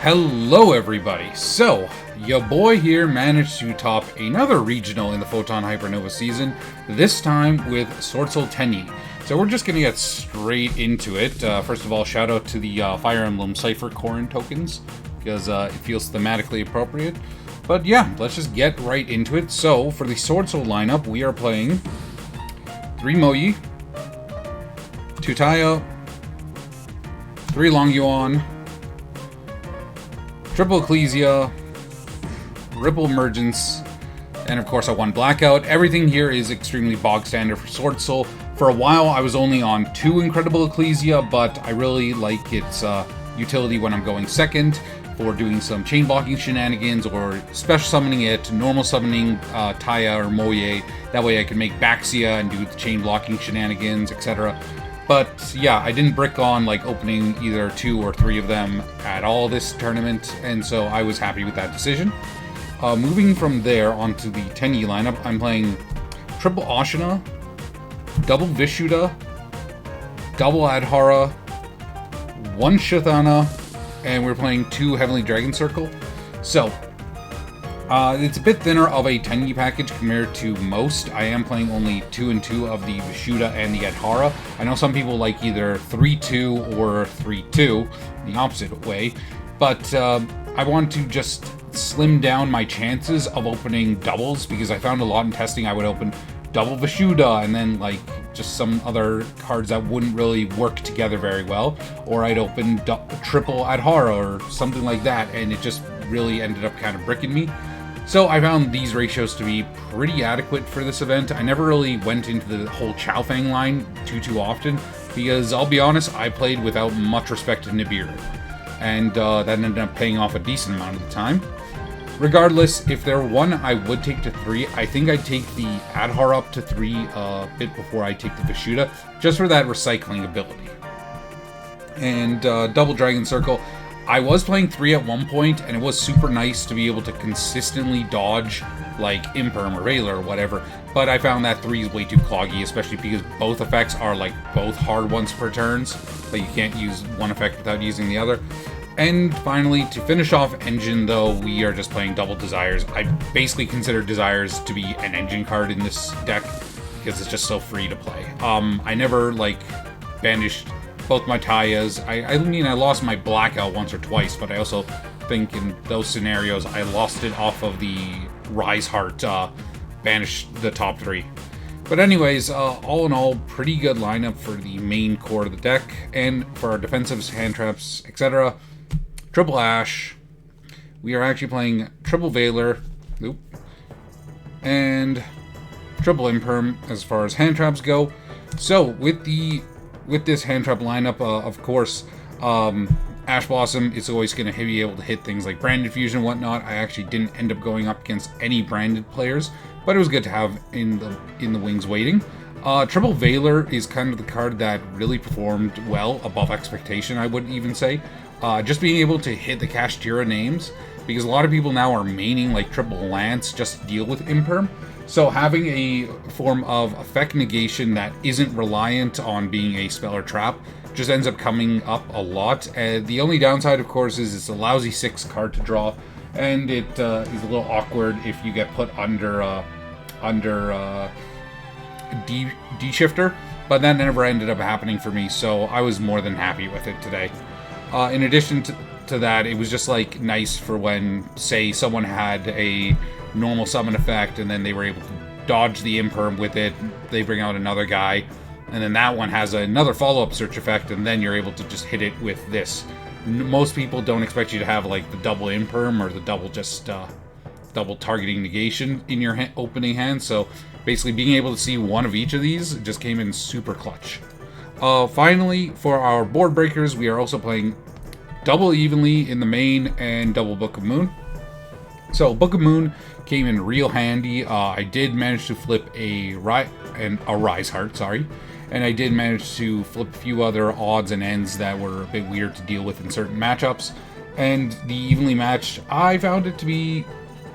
Hello everybody! So, your boy here managed to top another regional in the Photon Hypernova season, this time with Swordsoul Tenyi. So we're just going to get straight into it. First of all, shout out to the Fire Emblem Cypher Corrin tokens, because it feels thematically appropriate. But yeah, let's just get right into it. So, for the Swordsoul lineup, we are playing 3 Moyi, 2 Taya, 3 Longyuan, Triple Ecclesia, Ripple Emergence, and of course a 1 Blackout. Everything here is extremely bog standard for Swordsoul. For a while I was only on 2 Incredible Ecclesia, but I really like its utility when I'm going second for doing some chain blocking shenanigans or special summoning it, normal summoning Taya or Moye. That way I can make Baxia and do the chain blocking shenanigans, etc. But yeah, I didn't brick on like opening either 2 or 3 of them at all this tournament, and so I was happy with that decision. Moving from there onto the Tenyi lineup, I'm playing Triple Ashina, Double Vishuddha, Double Adhara, 1 Shithana, and we're playing 2 Heavenly Dragon Circle. So, it's a bit thinner of a Tenyi package compared to most. I am playing only 2 and 2 of the Vishuddha and the Adhara. I know some people like either 3-2 or 3-2, the opposite way, but I want to just slim down my chances of opening doubles, because I found a lot in testing I would open double Vishuddha and then like just some other cards that wouldn't really work together very well, or I'd open triple Adhara or something like that, and it just really ended up kind of bricking me. So I found these ratios to be pretty adequate for this event. I never really went into the whole Chaofeng line too often, because I'll be honest, I played without much respect to Nibiru, and that ended up paying off a decent amount of the time. Regardless, if there were one I would take to 3, I think I'd take the Adhara up to 3 a bit before I take the Vishuddha, just for that recycling ability. And Double Dragon Circle, I was playing 3 at one point, and it was super nice to be able to consistently dodge like Imperm or Veiler or whatever, but I found that 3 is way too cloggy, especially because both effects are like both hard ones per turns, but you can't use one effect without using the other. And finally, to finish off Engine, though, we are just playing Double Desires. I basically consider Desires to be an engine card in this deck, because it's just so free to play. I never like banished both my Tayas. I mean, I lost my Blackout once or twice, but I also think in those scenarios I lost it off of the Rise Heart, banished the top 3. But anyways, all in all, pretty good lineup for the main core of the deck, and for our defensives, hand traps, etc. Triple Ash, we are actually playing Triple Veiler, and Triple Imperm as far as hand traps go. So with this hand trap lineup, of course, Ash Blossom is always going to be able to hit things like Branded Fusion and whatnot. I actually didn't end up going up against any branded players, but it was good to have in the wings waiting. Triple Veiler is kind of the card that really performed well, above expectation, I would even say. Just being able to hit the Kashtira names, because a lot of people now are maining like Triple Lance just to deal with Imperm. So having a form of effect negation that isn't reliant on being a spell or trap just ends up coming up a lot. The only downside, of course, is it's a lousy 6 card to draw, and it is a little awkward if you get put under D-Shifter, but that never ended up happening for me, so I was more than happy with it today. In addition to that, it was just like nice for when, say, someone had a normal summon effect and then they were able to dodge the Imperm with it, they bring out another guy, and then that one has another follow-up search effect, and then you're able to just hit it with this. Most people don't expect you to have like the double Imperm or the double double targeting negation in your opening hand, so basically being able to see one of each of these just came in super clutch. Finally, for our board breakers, we are also playing double Evenly in the main and double Book of Moon. So Book of Moon came in real handy. I did manage to flip a Rise Heart, and I did manage to flip a few other odds and ends that were a bit weird to deal with in certain matchups. And the Evenly match, I found it to be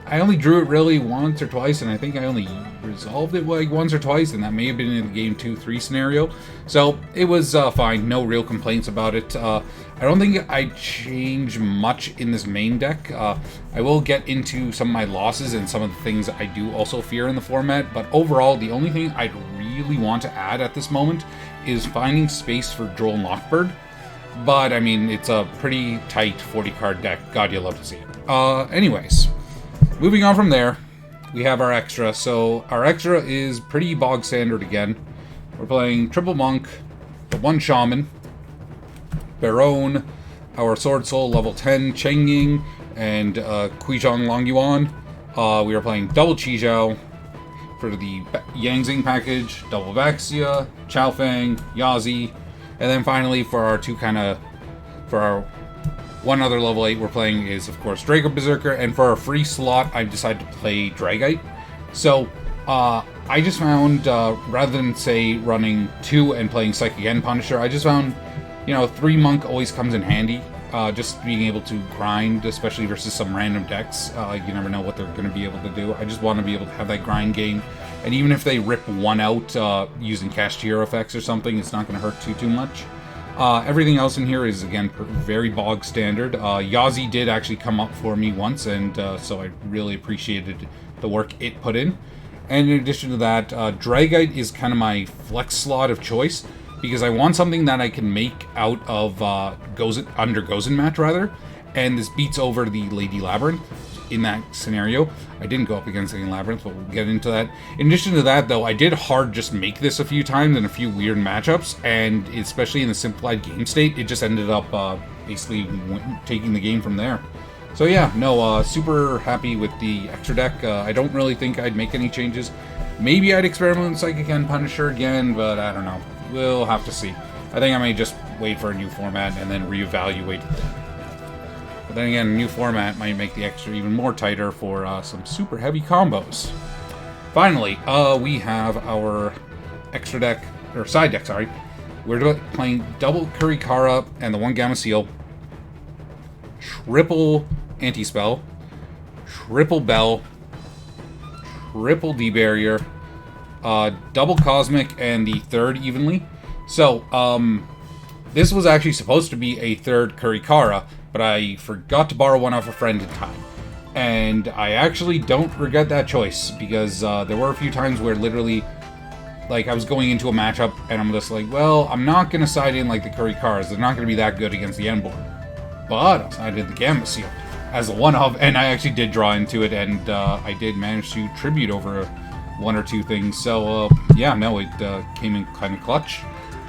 I only drew it really once or twice, and I think I only resolved it like once or twice, and that may have been in the game 2-3 scenario. So it was fine, no real complaints about it. I don't think I change much in this main deck. I will get into some of my losses and some of the things I do also fear in the format, but overall, the only thing I'd really want to add at this moment is finding space for Droll Knockbird. But, I mean, it's a pretty tight 40-card deck. God, you'll love to see it. Anyways, moving on from there, we have our extra. So, our extra is pretty bog standard again. We're playing Triple Monk, the 1 Shaman, Baron, our Swordsoul level 10 Chengying, and Kuizhong Longyuan. We are playing double Chijiao for the Yangzing package, double Vaxia, Chaofeng, Yazi, and then finally for our for our one other level 8 we're playing is, of course, Draco Berserker, and for our free slot, I've decided to play Dragite. So, I just found, rather than, say, running 2 and playing Psychic End Punisher, I just found, 3 Monk always comes in handy. Just being able to grind, especially versus some random decks. You never know what they're going to be able to do. I just want to be able to have that grind game. And even if they rip one out using Cashier effects or something, it's not going to hurt too much. Everything else in here is, again, very bog standard. Yazi did actually come up for me once, and so I really appreciated the work it put in. And in addition to that, Dragite is kind of my flex slot of choice, because I want something that I can make out of under Gozen match, rather. And this beats over the Lady Labyrinth in that scenario. I didn't go up against Lady Labyrinth, but we'll get into that. In addition to that, though, I did hard just make this a few times in a few weird matchups, and especially in the simplified game state, it just ended up basically taking the game from there. So yeah, no, super happy with the extra deck. I don't really think I'd make any changes. Maybe I'd experiment with Psychic End Punisher again, but I don't know. We'll have to see. I think I may just wait for a new format and then reevaluate it then. But then again, a new format might make the extra even more tighter for some super heavy combos. Finally, we have our extra deck, or side deck, sorry. We're playing double Kurikara and the 1 Gamma Seal, triple Anti-Spell, triple Bell, triple D-Barrier, double Cosmic, and the 3rd Evenly. So, this was actually supposed to be a 3rd Kurikara, but I forgot to borrow one off a friend in time. And I actually don't regret that choice, because there were a few times where literally, like, I was going into a matchup, and I'm just like, well, I'm not going to side in like the Kurikaras. They're not going to be that good against the end board. But I'll side in the Gamma Seal as a one-of, and I actually did draw into it, and I did manage to tribute over 1 or 2 things. So, yeah, no, it came in kind of clutch.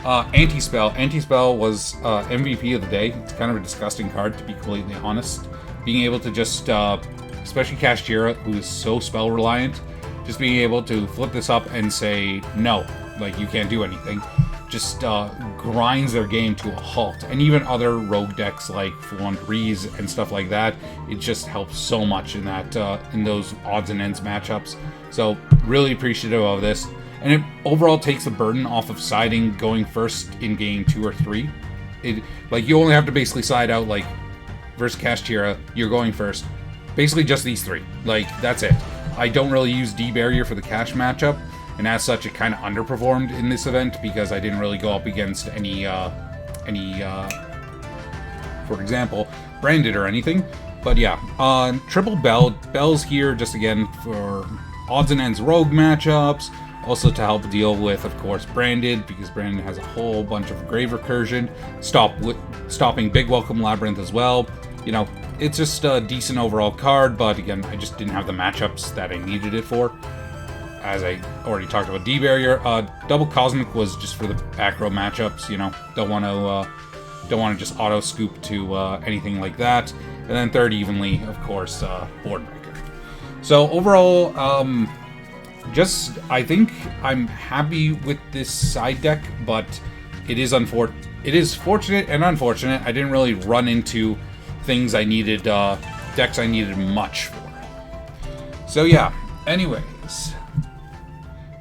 Anti-Spell. Anti-Spell was MVP of the day. It's kind of a disgusting card, to be completely honest. Being able to just, especially Kashtira, who is so spell-reliant, just being able to flip this up and say, no, like, you can't do anything, just grinds their game to a halt. And even other rogue decks like Full-on Breeze and stuff like that, it just helps so much in that in those odds and ends matchups. So, really appreciative of this. And it overall takes the burden off of siding going first in game 2 or 3. Like, you only have to basically side out, like, versus Kashtira, you're going first. Basically just these 3. Like, that's it. I don't really use D-Barrier for the cash matchup, and as such, it kind of underperformed in this event because I didn't really go up against any for example, branded or anything. But yeah, triple Bell's here just again for odds and ends rogue matchups. Also to help deal with, of course, Branded, because Branded has a whole bunch of Grave Recursion, stopping Big Welcome Labyrinth as well. You know, it's just a decent overall card, but again, I just didn't have the matchups that I needed it for. As I already talked about D-Barrier, Double Cosmic was just for the back row matchups, you know, don't want to just auto scoop to anything like that. And then 3rd Evenly, of course, Board Breaker. So overall, I think I'm happy with this side deck, but it is fortunate and unfortunate. I didn't really run into things I needed, decks I needed much for. So yeah, anyways,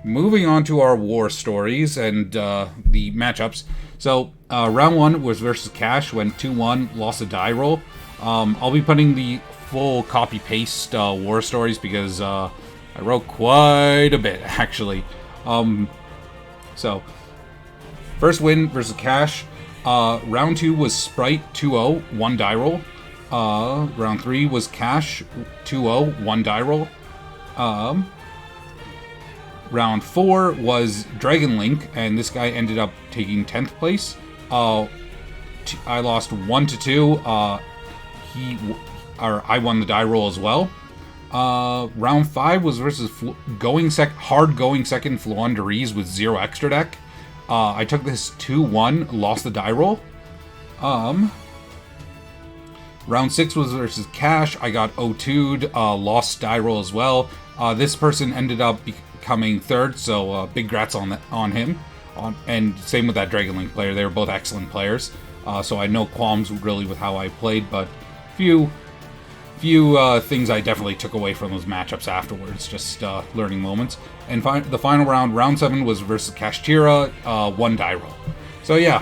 moving on to our war stories and the matchups. So round 1 was versus Cash, went 2-1, lost a die roll. I'll be putting the full copy-paste war stories because I wrote quite a bit, actually. So, first win versus Cash. Round 2 was Sprite 2-0, 1 die roll. Round 3 was Cash 2-0, 1 die roll. Round 4 was Dragon Link, and this guy ended up taking 10th place. I lost 1-2. I won the die roll as well. Round 5 was versus hard going second Fluanderies with 0 extra deck. I took this 2-1, lost the die roll. Round 6 was versus Cash. I got 0-2'd, lost die roll as well. This person ended up becoming 3rd, so big grats on him. And same with that Dragon Link player. They were both excellent players. So I had no qualms really with how I played, but few things I definitely took away from those matchups afterwards, just learning moments. And the final round, round 7, was versus Kashtira, 1 die roll. So yeah,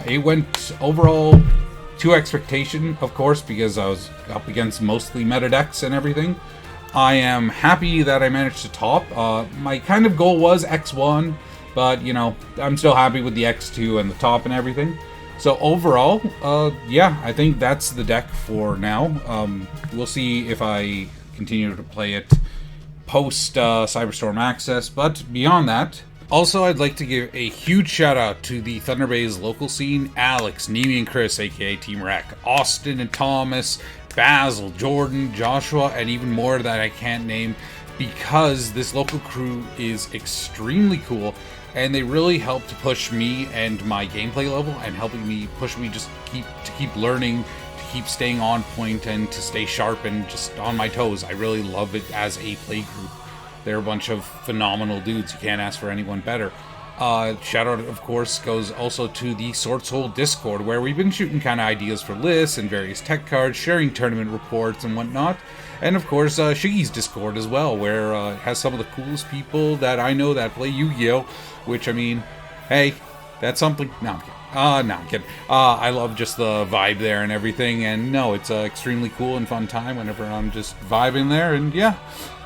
it went overall to expectation, of course, because I was up against mostly meta decks and everything. I am happy that I managed to top. My kind of goal was X1, but, you know, I'm still happy with the X2 and the top and everything. So overall, I think that's the deck for now. We'll see if I continue to play it post Cyberstorm Access, but beyond that. Also, I'd like to give a huge shout out to the Thunder Bay's local scene: Alex, Nemi and Chris, aka Team Rec, Austin and Thomas, Basil, Jordan, Joshua, and even more that I can't name, because this local crew is extremely cool, and they really help to push me and my gameplay level, and helping me push me just keep learning, to keep staying on point, and to stay sharp and just on my toes. I really love it as a play group. They're a bunch of phenomenal dudes. You can't ask for anyone better. Shout out, of course, goes also to the Swordsoul Discord, where we've been shooting kind of ideas for lists and various tech cards, sharing tournament reports and whatnot. And of course, Shiggy's Discord as well, where it has some of the coolest people that I know that play Yu-Gi-Oh! Which, I mean, hey, that's something. No, I'm kidding. I love just the vibe there and everything, and no, it's an extremely cool and fun time whenever I'm just vibing there, and yeah.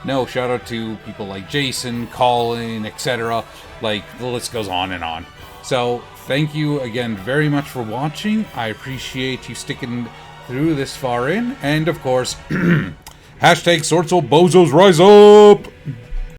No, shout out to people like Jason, Colin, etc. Like, the list goes on and on. So, thank you again very much for watching. I appreciate you sticking through this far in. And, of course, hashtag Swordsoul Bozos Rise Up!